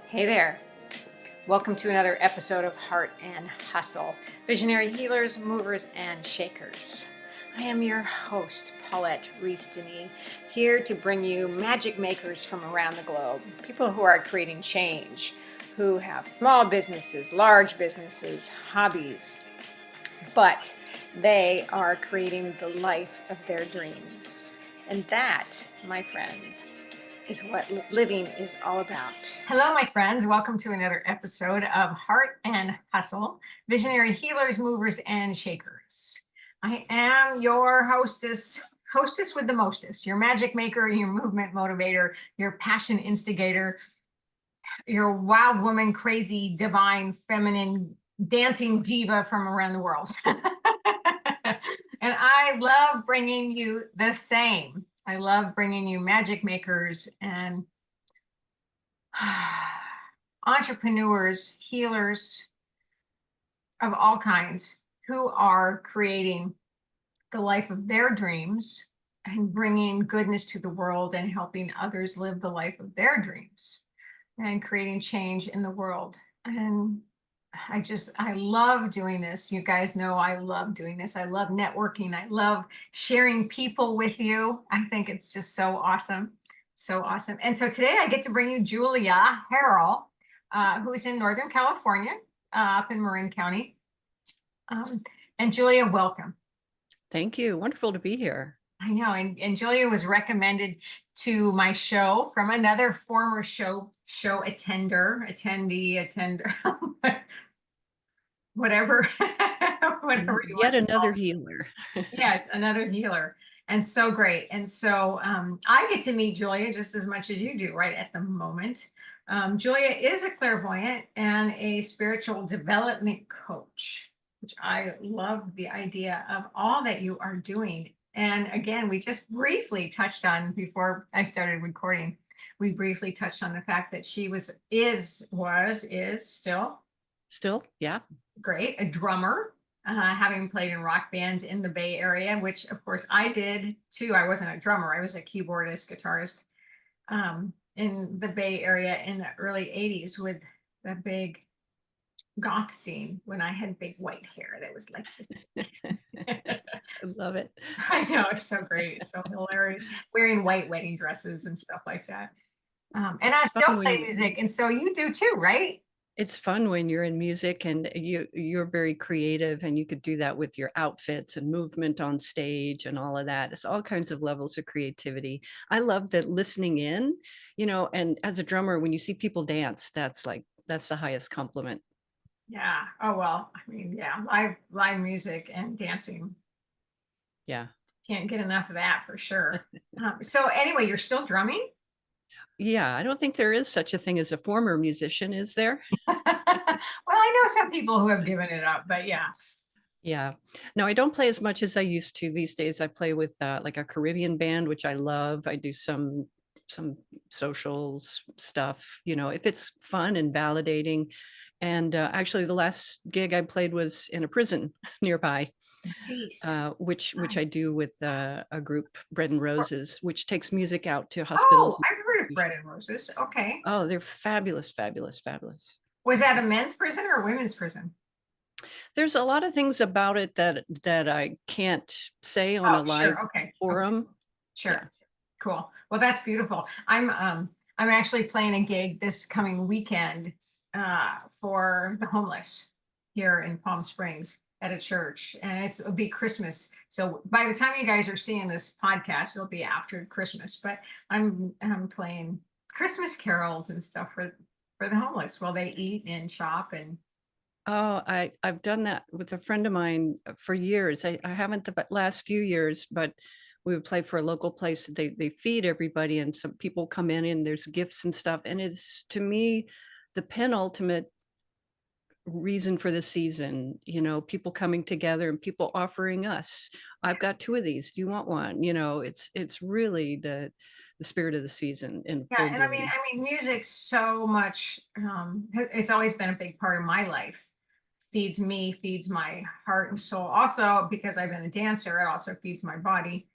Hey there. Welcome to another episode of Heart and Hustle, Visionary Healers, Movers, and Shakers. I am your host, Paulette Rees-Denis, here to bring you magic makers from around the globe, people who are creating change, who have small businesses, large businesses, hobbies, but they are creating the life of their dreams. And that, my friends, is what living is all about. Hello, my friends. Welcome to another episode of Heart and Hustle, Visionary Healers, Movers, and Shakers. I am your hostess with the mostest, your magic maker, your movement motivator, your passion instigator, your wild woman, crazy, divine, feminine, dancing diva from around the world. And I love bringing you the same. I love bringing you magic makers and entrepreneurs, healers of all kinds who are creating the life of their dreams and bringing goodness to the world and helping others live the life of their dreams and creating change in the world. And I love doing this. You guys know I love doing this. I love networking. I love sharing people with you. I think it's just so awesome. So awesome. And so today I get to bring you Julia Harrell, who is in Northern California, up in Marin County. And Julia, welcome. Thank you. Wonderful to be here. I know. And Julia was recommended to my show from another former show attender, whatever, whatever you Yet want. another healer. Yes, another healer. And so great. And so I get to meet Julia just as much as you do right at the moment. Julia is a clairvoyant and a spiritual development coach, which I love the idea of all that you are doing. And again, we just briefly touched on before I started recording. We briefly touched on the fact that she is Still, yeah. great, a drummer, having played in rock bands in the Bay Area, which of course I did too. I wasn't a drummer, I was a keyboardist, guitarist in the Bay Area in the early 80s with the big goth scene when I had big white hair that was like this. I love it. I know, it's so great. It's so hilarious. Wearing white wedding dresses and stuff like that. And I still play music. And so you do too, right? It's fun when you're in music and you're very creative, and you could do that with your outfits and movement on stage and all of that. It's all kinds of levels of creativity. I love that listening in, and as a drummer, when you see people dance, that's the highest compliment. Yeah. Oh, well, I mean, yeah, live music and dancing. Yeah. Can't get enough of that for sure. So anyway, you're still drumming? Yeah. I don't think there is such a thing as a former musician, is there? Well, I know some people who have given it up, but yeah. Yeah. No, I don't play as much as I used to these days. I play with like a Caribbean band, which I love. I do some socials stuff, if it's fun and validating. And actually the last gig I played was in a prison nearby, Nice. which I do with a group, Bread and Roses, which takes music out to Oh, hospitals. I've heard of Bread and Roses. Okay. Oh, they're fabulous, fabulous, fabulous. Was that a men's prison or a women's prison? There's a lot of things about it that I can't say on a live Sure. Okay. forum. Sure. Yeah. Cool. Well, that's beautiful. I'm actually playing a gig this coming weekend for the homeless here in Palm Springs at a church, and it'll be Christmas. So by the time you guys are seeing this podcast, it'll be after Christmas. But I'm playing Christmas carols and stuff for the homeless while they eat and shop and. Oh, I've done that with a friend of mine for years. I haven't the last few years, but we would play for a local place. They feed everybody, and some people come in and there's gifts and stuff. And it's, to me, the penultimate reason for the season, people coming together and people offering us, I've got 2 of these. Do you want one? It's really the spirit of the season in Yeah, full and I bloom. mean, music's so much. It's always been a big part of my life. Feeds me, feeds my heart and soul. Also, because I've been a dancer, it also feeds my body.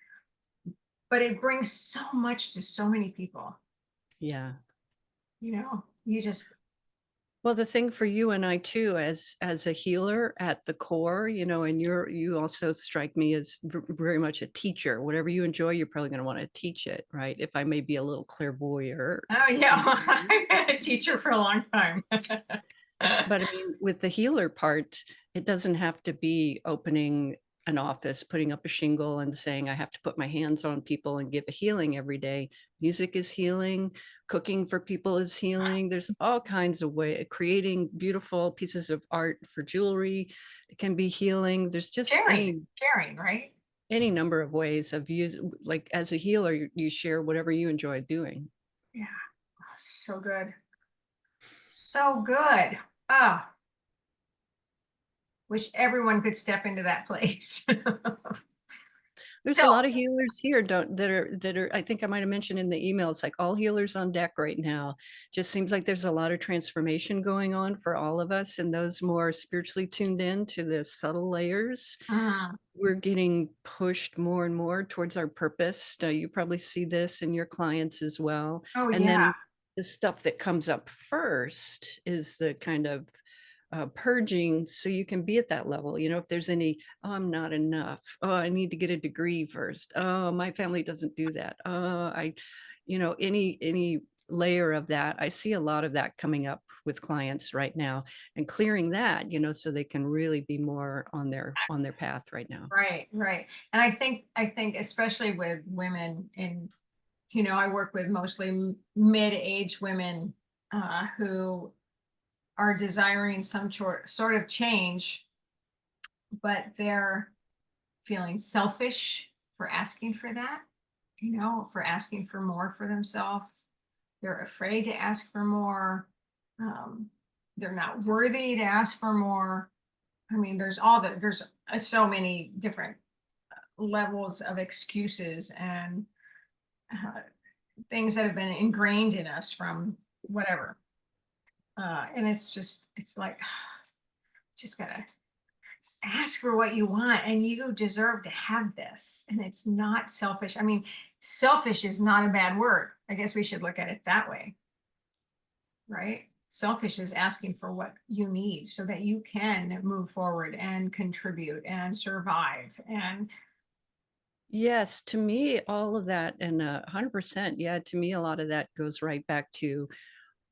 But it brings so much to so many people. Yeah. You just Well, the thing for you and I too, as a healer at the core, and you also strike me as very much a teacher. Whatever you enjoy, you're probably going to want to teach it, right? If I may be a little clairvoyant. Oh yeah, I've been a teacher for a long time. But I mean, with the healer part, it doesn't have to be opening an office, putting up a shingle and saying, I have to put my hands on people and give a healing every day. Music is healing, cooking for people is healing. There's all kinds of ways, creating beautiful pieces of art for jewelry. It can be healing. There's just Sharing, sharing, right? any number of ways of use, like as a healer, you share whatever you enjoy doing. Yeah. Oh, so good. So good. Oh, wish everyone could step into that place. There's So, a lot of healers here don't that are I think I might have mentioned in the email, it's like all healers on deck right now. Just seems like there's a lot of transformation going on for all of us, and those more spiritually tuned in to the subtle layers. mm, We're getting pushed more and more towards our purpose. You probably see this in your clients as well. oh And yeah. then the stuff that comes up first is the kind of purging so you can be at that level. If there's any, oh, I'm not enough. Oh, I need to get a degree first. Oh, my family doesn't do that. Any layer of that. I see a lot of that coming up with clients right now and clearing that, so they can really be more on their path right now. Right, right. And I think especially with women I work with mostly mid-age women who are desiring some sort of change, but they're feeling selfish for asking for that, for asking for more for themselves. They're afraid to ask for more. Um, they're not worthy to ask for more. I mean, there's so many different levels of excuses and uh, things that have been ingrained in us from whatever. And it's like, just gotta ask for what you want and you deserve to have this. And it's not selfish. I mean, selfish is not a bad word. I guess we should look at it that way, right? Selfish is asking for what you need so that you can move forward and contribute and survive. And Yes, to me, all of that, and 100%. Yeah, to me, a lot of that goes right back to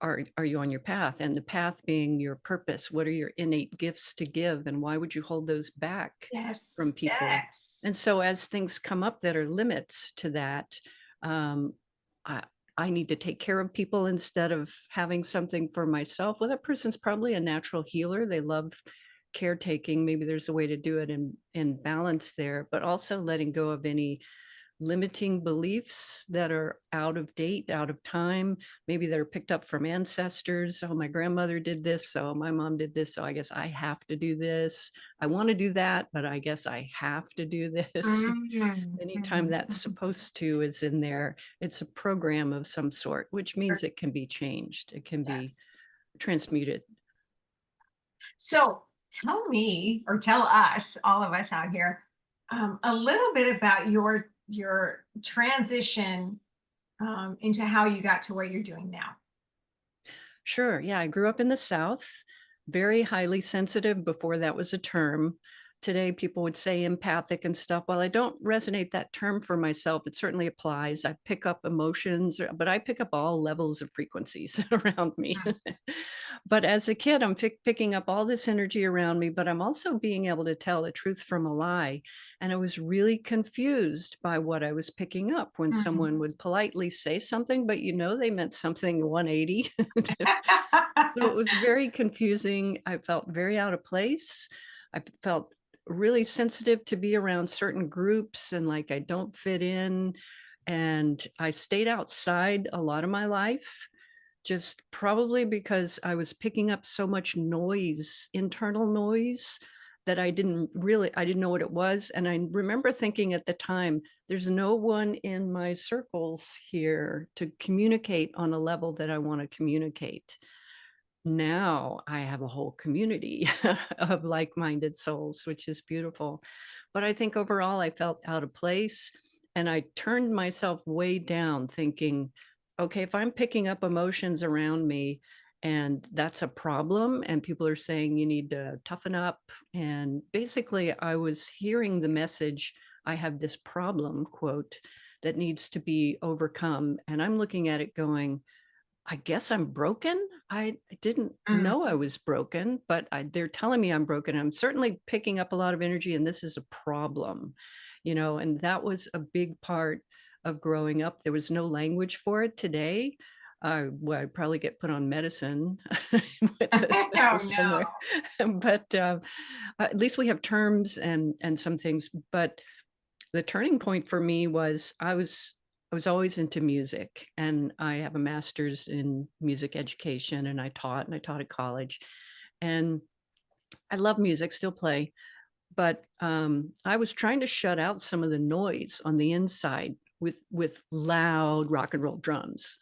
are you on your path? And the path being your purpose. What are your innate gifts to give? And why would you hold those back from yes, people? yes. And so as things come up that are limits to that, um, I, I need to take care of people instead of having something for myself. Well, that person's probably a natural healer. They love caretaking. Maybe there's a way to do it in balance there, but also letting go of any limiting beliefs that are out of date, out of time. Maybe they're picked up from ancestors. Oh, my grandmother did this, so my mom did this, so I guess I have to do this. I want to do that, but I guess I have to do this. Mhm, Anytime mhm. that's supposed to is in there, it's a program of some sort, which means it can be changed. It can be Yes. transmuted. So tell me, or tell us, all of us out here, a little bit about your transition into how you got to what you're doing now. Sure. Yeah. I grew up in the South, very highly sensitive before that was a term. Today, people would say empathic and stuff. While I don't resonate that term for myself, it certainly applies. I pick up emotions, but I pick up all levels of frequencies around me. Mm. But as a kid, I'm picking up all this energy around me, but I'm also being able to tell a truth from a lie. And I was really confused by what I was picking up when Mhm. someone would politely say something, but they meant something 180. So it was very confusing. I felt very out of place. I felt really sensitive to be around certain groups and like I don't fit in. And I stayed outside a lot of my life, just probably because I was picking up so much noise, internal noise, that I didn't know what it was. And I remember thinking at the time, there's no one in my circles here to communicate on a level that I want to communicate. Now I have a whole community of like-minded souls, which is beautiful. But I think overall I felt out of place and I turned myself way down thinking, okay, if I'm picking up emotions around me And that's a problem. And people are saying you need to toughen up. And basically, I was hearing the message, I have this problem, quote, that needs to be overcome. And I'm looking at it going, I guess I'm broken. I didn't Mm. know I was broken, but they're telling me I'm broken. I'm certainly picking up a lot of energy, and this is a problem, and that was a big part of growing up. There was no language for it today. Well, I'd probably get put on medicine Oh no. somewhere, but at least we have terms and some things. But the turning point for me was I was always into music, and I have a master's in music education, and I taught at college, and I love music, still play, but I was trying to shut out some of the noise on the inside with loud rock and roll drums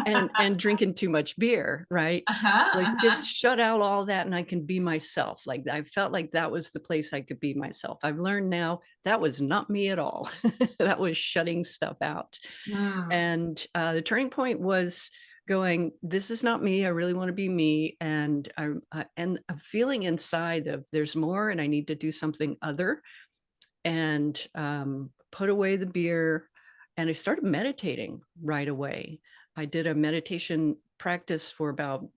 and drinking too much beer, right? Uh-huh, Like, uh-huh. just shut out all that and I can be myself. Like, I felt like that was the place I could be myself. I've learned now that was not me at all. That was shutting stuff out. Mm, And the turning point was going, this is not me. I really want to be me. And and a feeling inside of there's more and I need to do something other, and put away the beer. And I started meditating right away. I did a meditation practice for about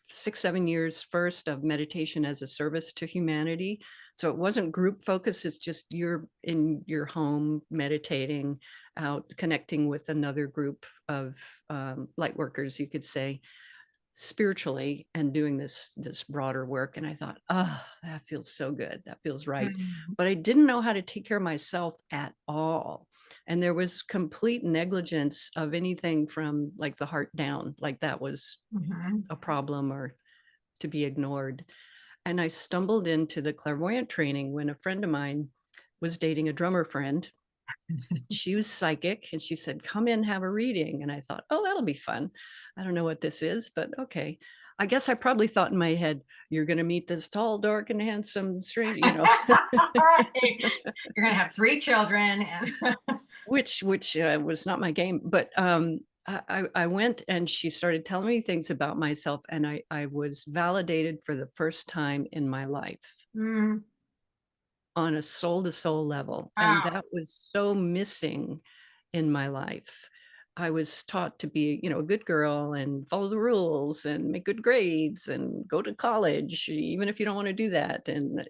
6, 7 years first, of meditation as a service to humanity. So it wasn't group focus. It's just you're in your home meditating out, connecting with another group of light workers, you could say, spiritually, and doing this broader work. And I thought, oh, that feels so good, that feels right. mm, But I didn't know how to take care of myself at all, and there was complete negligence of anything from like the heart down, like that was mhm. a problem or to be ignored. And I stumbled into the clairvoyant training when a friend of mine was dating a drummer friend. She was psychic, and she said, come in, have a reading. And I thought, oh, that'll be fun. I don't know what this is, but okay. I guess I probably thought in my head, you're going to meet this tall, dark, and handsome stranger, Right. You're gonna have 3 children and which was not my game. But I went, and she started telling me things about myself, and I was validated for the first time in my life Mm, on a soul to soul level. And wow. that was so missing in my life. I was taught to be, a good girl and follow the rules and make good grades and go to college, even if you don't want to do that. And,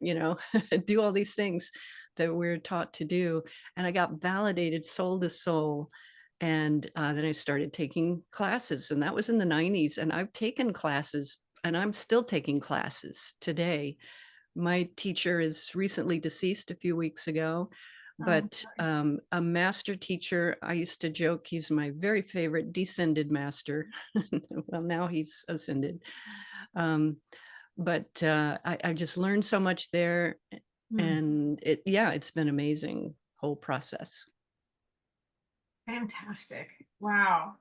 do all these things that we're taught to do. And I got validated soul to soul. And then I started taking classes, and that was in the 90s. And I've taken classes, and I'm still taking classes today. My teacher is recently deceased a few weeks ago, Oh, but a master teacher, I used to joke, he's my very favorite descended master. Well, now he's ascended. Um, but I just learned so much there. mm, And yeah, it's been amazing whole process. fantastic. Wow.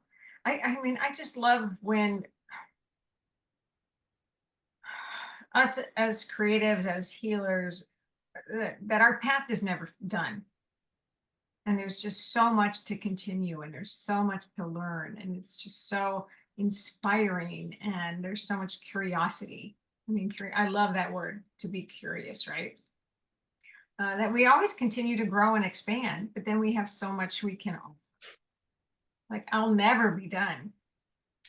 I mean, I just love when us as creatives, as healers, that our path is never done. And there's just so much to continue, and there's so much to learn, and it's just so inspiring, and there's so much curiosity. I mean, I love that word, to be curious, right? That we always continue to grow and expand, but then we have so much we can, like, I'll never be done,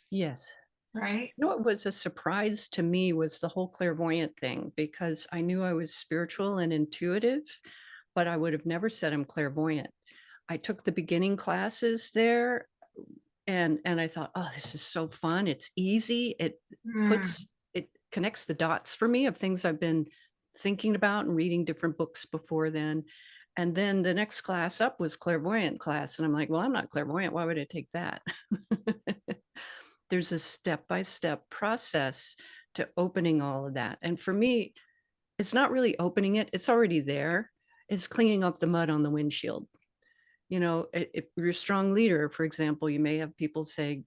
Yes. right? What was a surprise to me was the whole clairvoyant thing, because I knew I was spiritual and intuitive, but I would have never said I'm clairvoyant. I took the beginning classes there, and I thought, oh, this is so fun. It's easy. Mm, It connects the dots for me of things I've been thinking about and reading different books before then. And then the next class up was clairvoyant class. And I'm like, well, I'm not clairvoyant. Why would I take that? There's a step-by-step process to opening all of that. And for me, it's not really opening it, it's already there. It's cleaning up the mud on the windshield. If you're a strong leader, for example, you may have people say,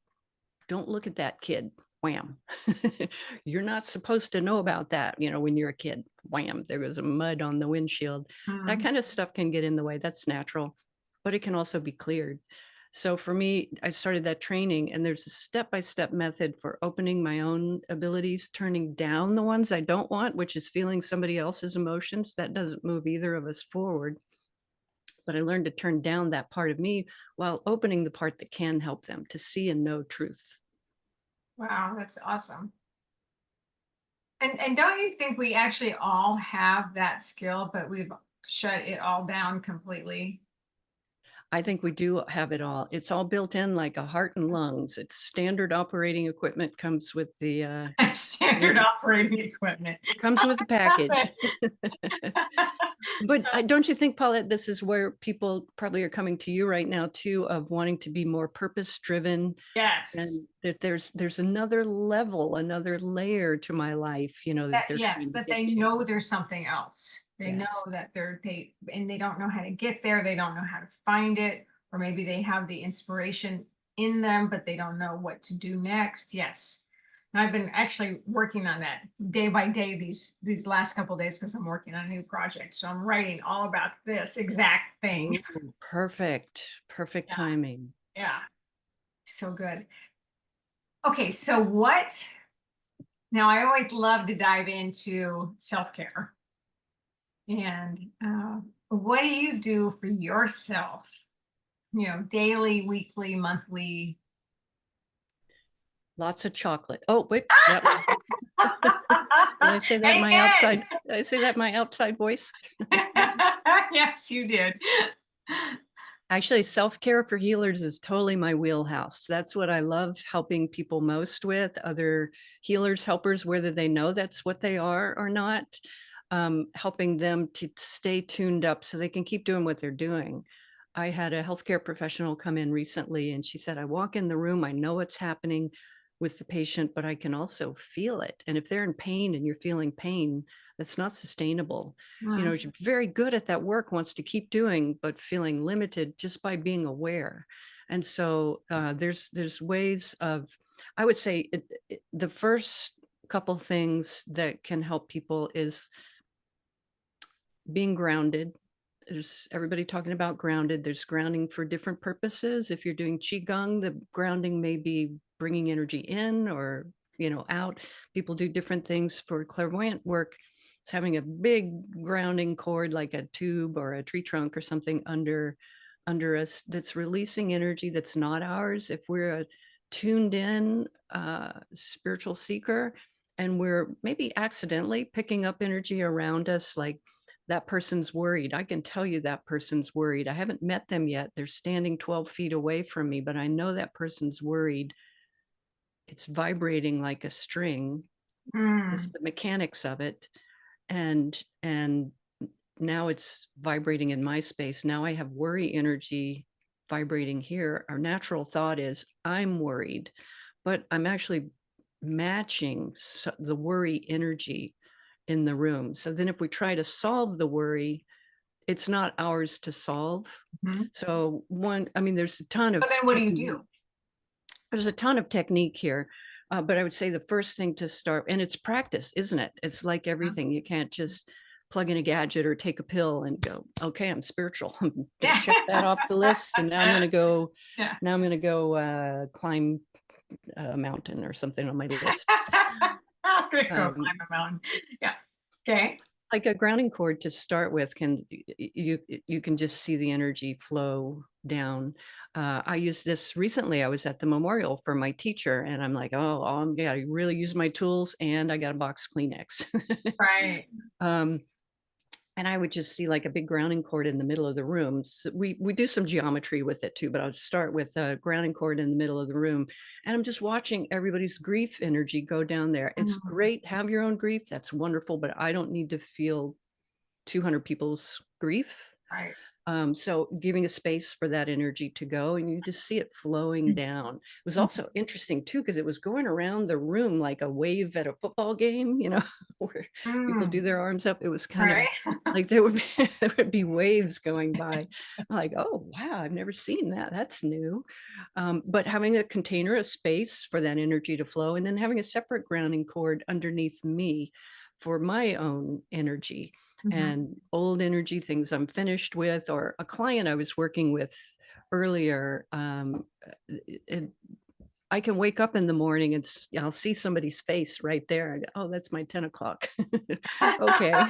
don't look at that kid. Wham. You're not supposed to know about that, when you're a kid. Wham, there was a mud on the windshield. That mm, kind of stuff can get in the way. That's natural, but it can also be cleared. So for me, I started that training, and there's a step-by-step method for opening my own abilities, turning down the ones I don't want, which is feeling somebody else's emotions. That doesn't move either of us forward. But I learned to turn down that part of me while opening the part that can help them to see and know truth. Wow, that's awesome. And don't you think we actually all have that skill, but we've shut it all down completely? I think we do have it all. It's all built in like a heart and lungs. It's standard operating equipment, comes with the Standard with operating equipment. comes with the package. Love it. But don't you think, Paulette, this is where people probably are coming to you right now too, of wanting to be more purpose driven, Yes. and that there's another level, another layer to my life, that That they're yes, trying to that get they to. know there's something else. They know Yes. that they don't know how to get there, they don't know how to find it, or maybe they have the inspiration in them, but they don't know what to do next. Yes. And I've been actually working on that day by day these last couple days because I'm working on a new project. So I'm writing all about this exact thing. Ooh, perfect. Perfect Yeah, timing. yeah. So good. Okay, so what now I always love to dive into self-care. And what do you do for yourself? Daily, weekly, monthly. Lots of chocolate. Oh, whoops, that was did I say that in my Amen. outside did I say that in my outside voice? Yes, you did. Actually, self-care for healers is totally my wheelhouse. That's what I love helping people most with, other healers, helpers, whether they know that's what they are or not, helping them to stay tuned up so they can keep doing what they're doing. I had a healthcare professional come in recently, and she said, I walk in the room, I know what's happening with the patient, but I can also feel it. And if they're in pain and you're feeling pain, that's not sustainable. Mm, You're very good at that work, wants to keep doing, but feeling limited just by being aware. And so there's ways of, I would say the first couple things that can help people is being grounded. There's everybody talking about grounded. There's grounding for different purposes. If you're doing qigong, the grounding may be bringing energy in or out. People do different things for clairvoyant work. It's having a big grounding cord like a tube or a tree trunk or something under us that's releasing energy that's not ours. If we're a tuned in spiritual seeker and we're maybe accidentally picking up energy around us, like that person's worried. I can tell you that person's worried. I haven't met them yet. They're standing 12 feet away from me, but I know that person's worried. It's vibrating like a string. It's mm, the mechanics of it. And now it's vibrating in my space. Now I have worry energy vibrating here. Our natural thought is, I'm worried, but I'm actually matching the worry energy in the room. So then if we try to solve the worry, it's not ours to solve. mhm. So I mean, there's a ton So of then what do you technique. do? There's a ton of technique here, but I would say the first thing to start, and it's practice, isn't it? It's like Mhm. everything. You can't just plug in a gadget or take a pill and go, okay, I'm spiritual. I'm going to Yeah. check that off the list. And now I'm going to go, Yeah. climb a mountain or something on my list. I'm gonna go Um, climb a mountain. Yeah. Okay. like a grounding cord to start with you can just see the energy flow down. I used this recently. I was at the memorial for my teacher and I'm like, oh, I'm gotta really use my tools, and I got a box Kleenex. Right. um, and I would just see like a big grounding cord in the middle of the room. So we do some geometry with it too, but I'll start with a grounding cord in the middle of the room, and I'm just watching everybody's grief energy go down there. It's Mm, great, have your own grief, that's wonderful, but I don't need to feel 200 people's grief. right. So giving a space for that energy to go, and you just see it flowing down. It was Mhm. also interesting too, because it was going around the room like a wave at a football game, where people do Mm, their arms up. It was kind of right. like there would be there would be waves going by. I'm like, oh wow, I've never seen that. That's new. But having a container, a space for that energy to flow, and then having a separate grounding cord underneath me for my own energy Mhm. and old energy, things I'm finished with, or a client I was working with earlier, it, I can wake up in the morning and I'll see somebody's face right there. And, oh, that's my 10 o'clock. Okay.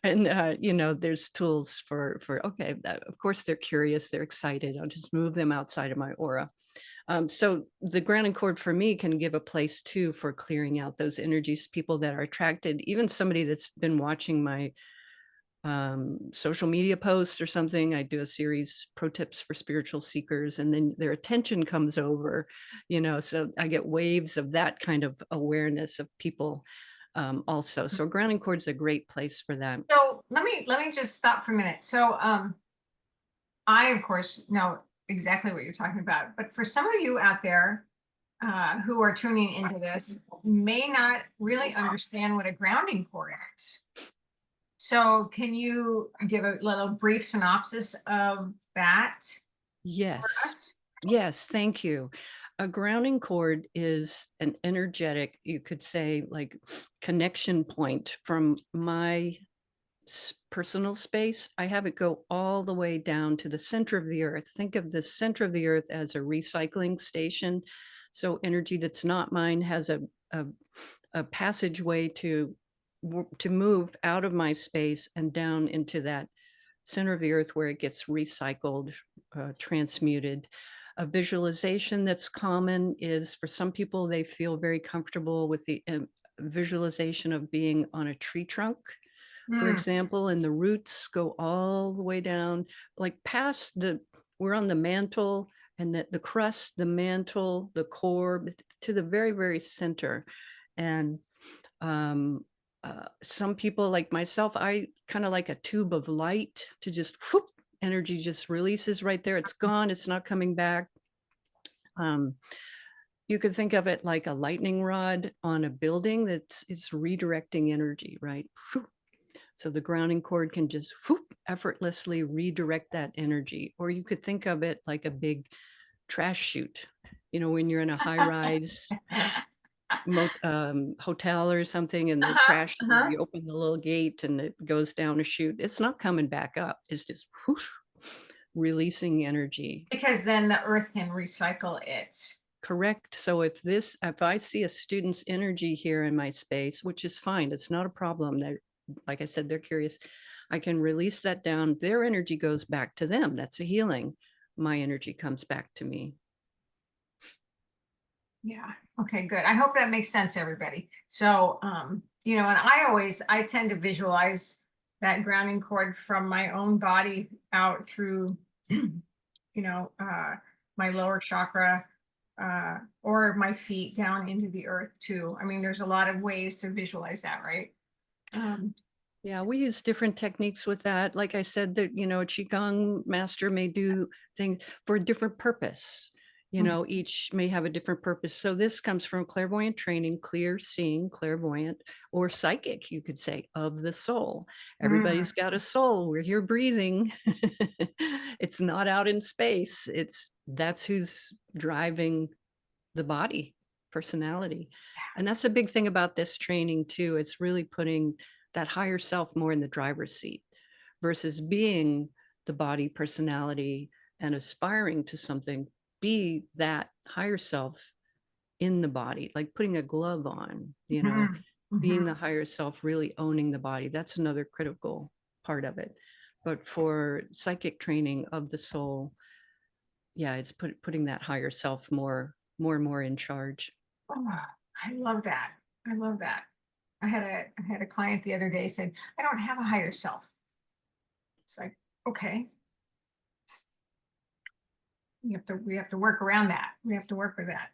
And, there's tools okay, of course they're curious, they're excited. I'll just move them outside of my aura. So the grounding cord for me can give a place too for clearing out those energies, people that are attracted, even somebody that's been watching my social media posts or something. I do a series, pro tips for spiritual seekers, and then their attention comes over, so I get waves of that kind of awareness of people also. So grounding cord's a great place for that. So let me just stop for a minute. So I of course know exactly what you're talking about, but for some of you out there who are tuning into this may not really understand what a grounding cord is. So can you give a little brief synopsis of that for Yes. us? Yes, thank you. A grounding cord is an energetic, you could say, like connection point from my personal space. I have it go all the way down to the center of the earth. Think of the center of the earth as a recycling station. So energy that's not mine has a, a passageway to move out of my space and down into that center of the earth where it gets recycled, transmuted. A visualization that's common is for some people, they feel very comfortable with the visualization of being on a tree trunk, for Mm, example, and the roots go all the way down, like past we're on the mantle, and the crust, the mantle, the core, to the very, very center. And um, some people like myself, I kind of like a tube of light to just whoop, energy just releases right there. It's gone. It's not coming back. Um, you could think of it like a lightning rod on a building that's it's redirecting energy, right? So the grounding cord can just whoop, effortlessly redirect that energy. Or you could think of it like a big trash chute. When you're in a high rise hotel or something, and the uh-huh, trash, uh-huh. you open the little gate and it goes down a chute. It's not coming back up. It's just whoosh, releasing energy. Because then the earth can recycle it. Correct. So if I see a student's energy here in my space, which is fine, it's not a problem. They're, like I said, they're curious. I can release that down. Their energy goes back to them. That's a healing. My energy comes back to me. Yeah. Okay, good. I hope that makes sense, everybody. So, and I tend to visualize that grounding cord from my own body out through, my lower chakra, or my feet down into the earth too. I mean, there's a lot of ways to visualize that, right? Um, Yeah, we use different techniques with that. Like I said, that a qigong master may do things for a different purpose. mm, Each may have a different purpose. So this comes from clairvoyant training, clear seeing, clairvoyant, or psychic, you could say, of the soul. mm, Everybody's got a soul. We're here breathing. It's not out in space. That's who's driving the body, personality. And that's a big thing about this training too. It's really putting that higher self more in the driver's seat versus being the body, personality, and aspiring to something. Be that higher self in the body, like putting a glove on, mhm, being mhm. the higher self, really owning the body. That's another critical part of it. But for psychic training of the soul, yeah, it's putting that higher self more and more in charge. Oh, I love that. I love that. I had a client the other day said, I don't have a higher self. It's like, okay, we have to work around that. We have to work with that.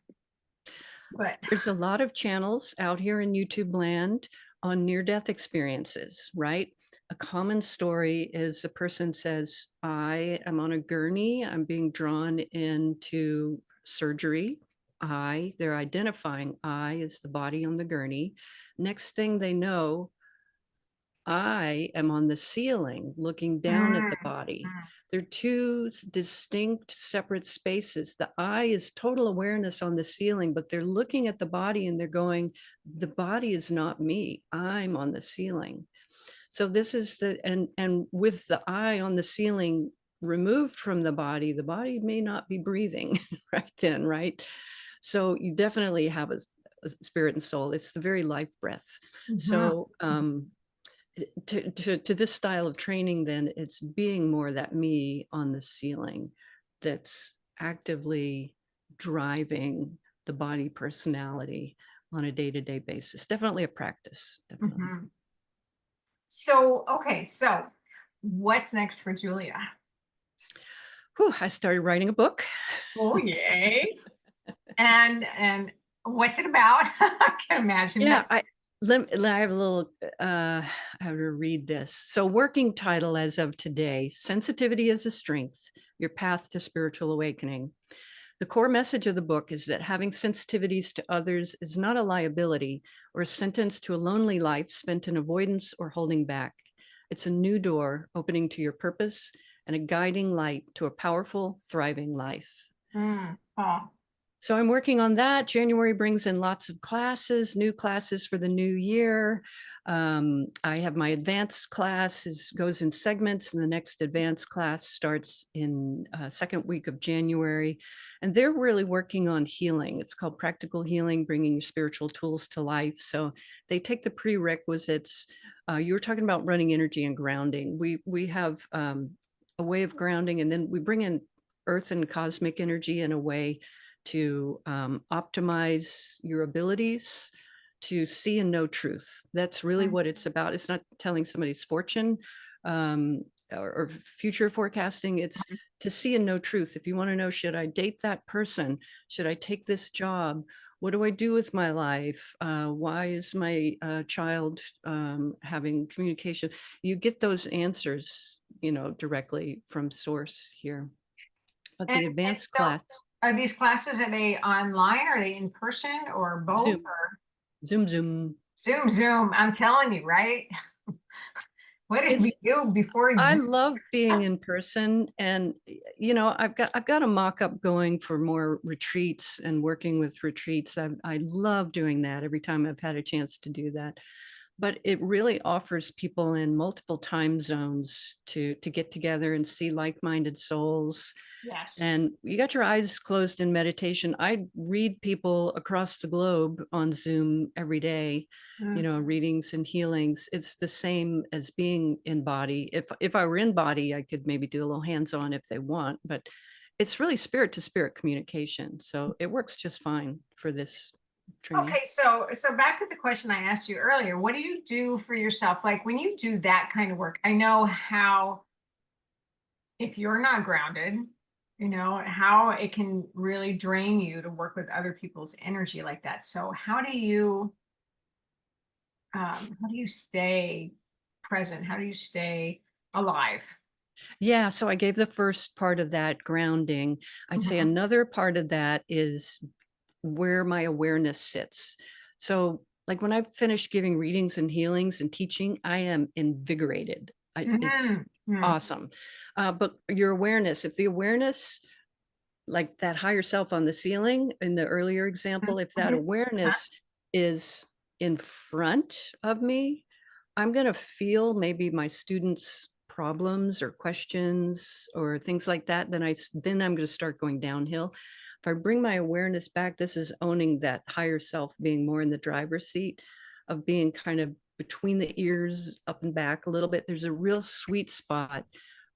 But There's a lot of channels out here in YouTube land on near-death experiences, right? A common story is a person says, I am on a gurney, I'm being drawn into surgery. They're identifying I is the body on the gurney. Next thing they know, I am on the ceiling looking down at mm, the body. mm, They're two distinct, separate spaces. The I is total awareness on the ceiling, but they're looking at the body and they're going, the body is not me. I'm on the ceiling. So this is and with the I on the ceiling removed from the body may not be breathing right then, right? So you definitely have a spirit and soul. It's the very life breath. Mhm. So to this style of training, then it's being more that me on the ceiling that's actively driving the body personality on a day-to-day basis. Definitely a practice, definitely. Mhm. So, okay, so what's next for Julia? Whew, I started writing a book. Oh, yay. And what's it about? I can imagine Yeah, that. I have a little how to read this. So working title as of today, Sensitivity as a Strength, Your Path to Spiritual Awakening. The core message of the book is that having sensitivities to others is not a liability or a sentence to a lonely life spent in avoidance or holding back. It's a new door opening to your purpose and a guiding light to a powerful, thriving life. Oh, So I'm working on that. January brings in lots of classes, new classes for the new year. I have my advanced class goes in segments, and the next advanced class starts in second week of January. And they're really working on healing. It's called Practical Healing, bringing your spiritual tools to life. So they take the prerequisites. You were talking about running energy and grounding. We have a way of grounding, and then we bring in earth and cosmic energy in a way to optimize your abilities to see and know truth. That's really mm, what it's about. It's not telling somebody's fortune um, or future forecasting. It's to see and know truth. If you want to know, should I date that person? Should I take this job? What do I do with my life? Why is my child having communication? You get those answers, directly from source here. But the and advanced so class, are these classes, are they online? Are they in person or both? Zoom, Or Zoom. Zoom? I'm telling you, right? What did we It's do before I Zoom? love being in person, and I've got a mock-up going for more retreats and working with retreats. I love doing that every time I've had a chance to do that. But it really offers people in multiple time zones to get together and see like-minded souls. Yes. And you got your eyes closed in meditation. I read people across the globe on Zoom every day, Mm. readings and healings. It's the same as being in body. If I were in body, I could maybe do a little hands-on if they want, but it's really spirit to spirit communication. So it works just fine for this training. Okay, so back to the question I asked you earlier. What do you do for yourself? Like when you do that kind of work, I know how if you're not grounded, how it can really drain you to work with other people's energy like that. So how do you stay present? How do you stay alive? Yeah, so I gave the first part of that grounding. I'd say Mhm. another part of that is where my awareness sits. So, like when I've finished giving readings and healings and teaching, I am invigorated. It's Mhm. Mhm. awesome. But your awareness, if the awareness, like that higher self on the ceiling in the earlier example, if that Mhm. Huh? awareness is in front of me, I'm going to feel maybe my students' problems or questions or things like that. Then I'm going to start going downhill. If I bring my awareness back, this is owning that higher self, being more in the driver's seat, of being kind of between the ears, up and back a little bit. There's a real sweet spot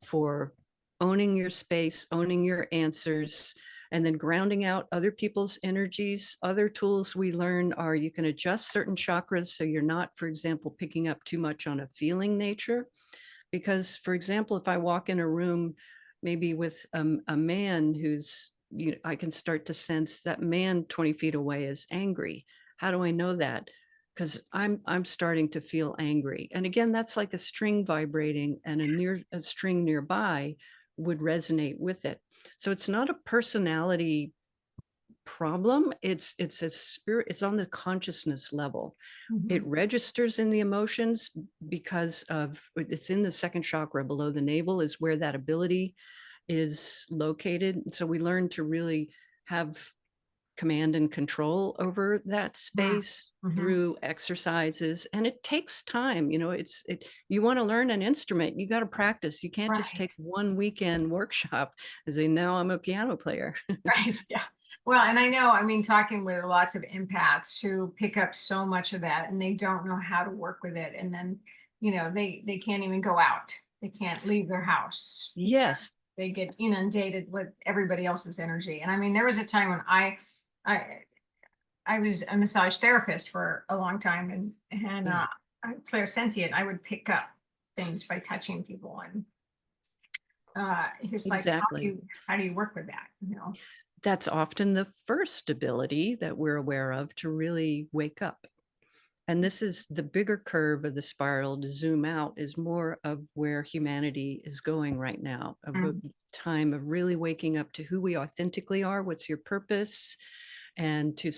for owning your space, owning your answers, and then grounding out other people's energies. Other tools we learn are you can adjust certain chakras so you're not, for example, picking up too much on a feeling nature. Because, for example, if I walk in a room, maybe with a man I can start to sense that man 20 feet away is angry. How do I know that? Because I'm starting to feel angry. And again, that's like a string vibrating, and a string nearby would resonate with it. So it's not a personality problem. It's a spirit, it's on the consciousness level. It Mhm. registers in the emotions because it's in the second chakra below the navel is where that ability is located. So we learn to really have command and control over that Mm, space mhm. through exercises. And it takes time. You want to learn an instrument, you got to practice. You can't just Right. take one weekend workshop and say, now I'm a piano player. Right. Yeah. Well, and I know, I mean, talking with lots of empaths who pick up so much of that and they don't know how to work with it. And then, they can't even go out. They can't leave their house because Yes. they get inundated with everybody else's energy. And I mean, there was a time when I I was a massage therapist for a long time, and Yeah, I'm clairsentient. I would pick up things by touching people, and he's like, exactly. how do you work with that? That's often the first ability that we're aware of to really wake up. And this is the bigger curve of the spiral. To zoom out is more of where humanity is going right now, of a Mm, time of really waking up to who we authentically are, what's your purpose, and to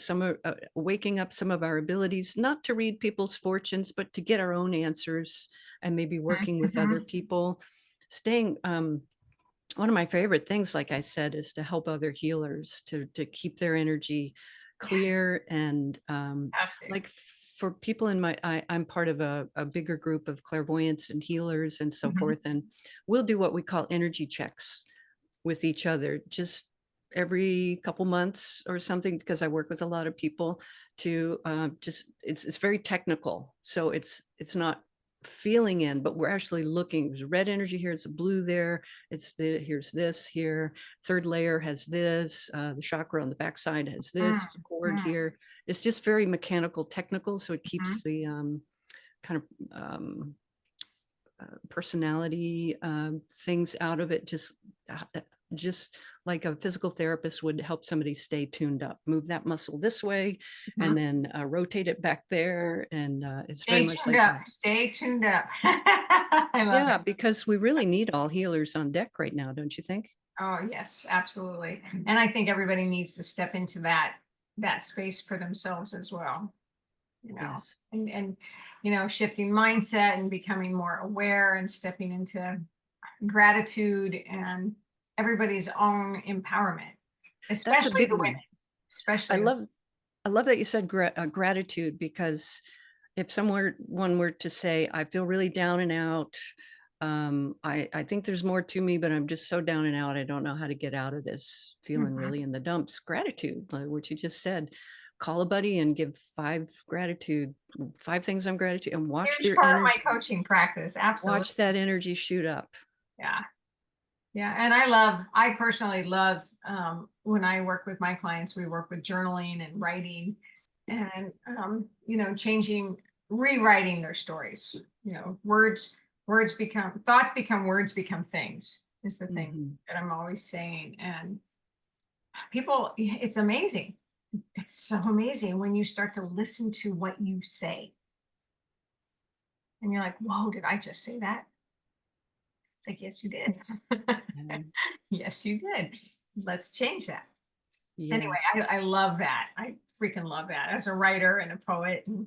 waking up some of our abilities, not to read people's fortunes, but to get our own answers, and maybe working with other mhm. people. Staying One of my favorite things, like I said, is to help other healers to keep their energy clear. And Fantastic. like for people I'm part of a bigger group of clairvoyants and healers and so Mhm. forth, and we'll do what we call energy checks with each other just every couple months or something, because I work with a lot of people to just it's very technical. So it's not feeling in, but we're actually looking. There's red energy here, it's a blue there, here's this here, third layer has this, the chakra on the backside has this, Mm, there's a cord mm, here. It's just very mechanical, technical, so it mhm. keeps the kind of personality things out of it. Just like a physical therapist would help somebody stay tuned up, move that muscle this way, and Mhm. then rotate it back there. And it's very Stay much tuned like up. that. Stay tuned up. I love Yeah, it. because we really need all healers on deck right now, don't you think? Oh, yes, absolutely. And I think everybody needs to step into that space for themselves as well, Yes, and shifting mindset and becoming more aware and stepping into gratitude and everybody's own empowerment, that's a especially big the women, one. I especially the love I love that you said gratitude, because if one were to say, I feel really down and out, I think there's more to me, but I'm just so down and out. I don't know how to get out of this, feeling Mhm. really in the dumps. Gratitude, like what you just said. Call a buddy and give five things I'm gratitude, and Huge part of my coaching practice. Absolutely. watch that energy shoot up. Yeah. Yeah, and I personally love, when I work with my clients, we work with journaling and writing and, rewriting their stories. Thoughts become words become things is the thing Mhm. that I'm always saying. And people, it's amazing. It's so amazing when you start to listen to what you say and you're like, whoa, did I just say that? It's like, yes, you did. And Yes, you did. Let's change that. Anyway, yes, I love that. I freaking love that as a writer and a poet. And,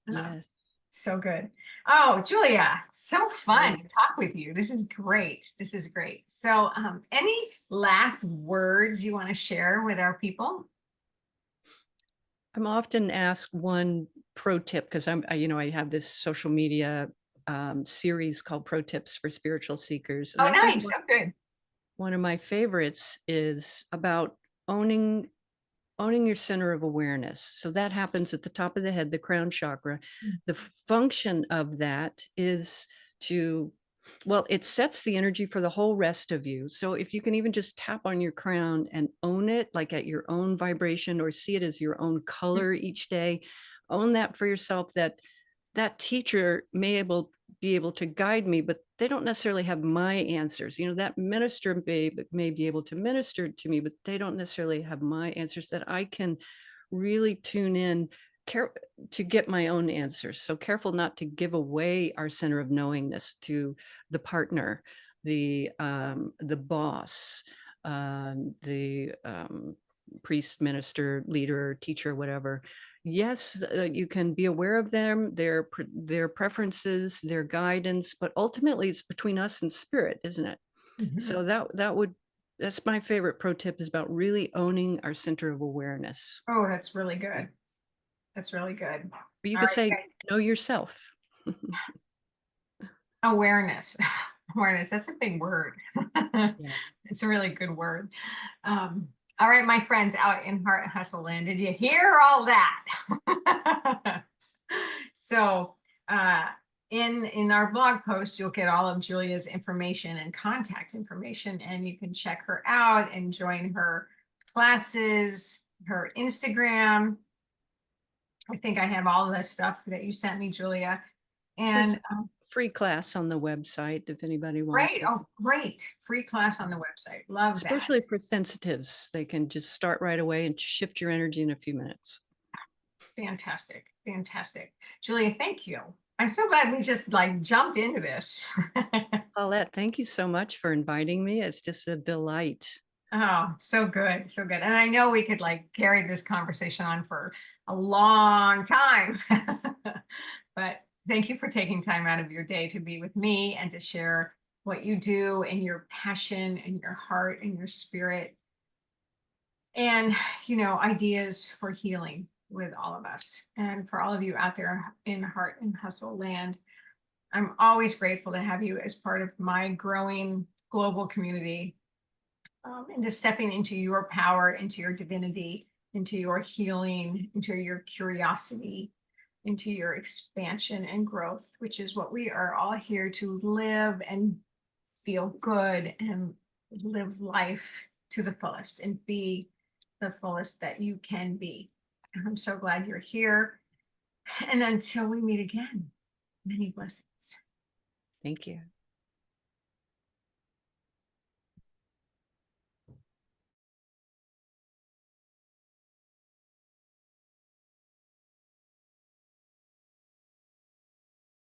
uh, yes. so good. Oh, Julia, so fun Great. to talk with you. This is great. This is great. So, any last words you want to share with our people? I'm often asked one pro tip, because I have this social media series called Pro Tips for Spiritual Seekers. And Oh, I think nice. Oh, good. one of my favorites is about owning your center of awareness. So that happens at the top of the head, the crown chakra. The function of that is to, well, it sets the energy for the whole rest of you. So if you can even just tap on your crown and own it, like at your own vibration, or see it as your own color each day, own that for yourself. That teacher be able to guide me, but they don't necessarily have my answers. That minister may be able to minister to me, but they don't necessarily have my answers, that I can really tune in care to get my own answers. So careful not to give away our center of knowingness to the partner, the boss, the priest, minister, leader, teacher, whatever. Yes, you can be aware of them, their preferences, their guidance, but ultimately it's between us and spirit, isn't it? Mhm. So that would That's my favorite pro tip, is about really owning our center of awareness. Oh, that's really good. That's really good. Or you All could right, say, guys. know yourself. Awareness. Awareness. That's a big word. Yeah. It's a really good word. All right, my friends out in Heart and Hustle Land, did you hear all that? So, uh, in our blog post, you'll get all of Julia's information and contact information, and you can check her out and join her classes, her Instagram. I think I have all the stuff that you sent me, Julia. There's And a free class on the website if anybody wants great. it. Oh, great. Free class on the website. Love that. Especially for sensitives, they can just start right away and shift your energy in a few minutes. Fantastic. Fantastic. Julia, thank you. I'm so glad we just like jumped into this. Paulette, thank you so much for inviting me. It's just a delight. Oh, so good. So good. And I know we could like carry this conversation on for a long time. But thank you for taking time out of your day to be with me and to share what you do and your passion and your heart and your spirit and ideas for healing with all of us and for all of you out there in Heart and Hustle Land. I'm always grateful to have you as part of my growing global community, into stepping into your power, into your divinity, into your healing, into your curiosity, into your expansion and growth, which is what we are all here to live and feel good and live life to the fullest and be the fullest that you can be. And I'm so glad you're here. And until we meet again, many blessings. Thank you.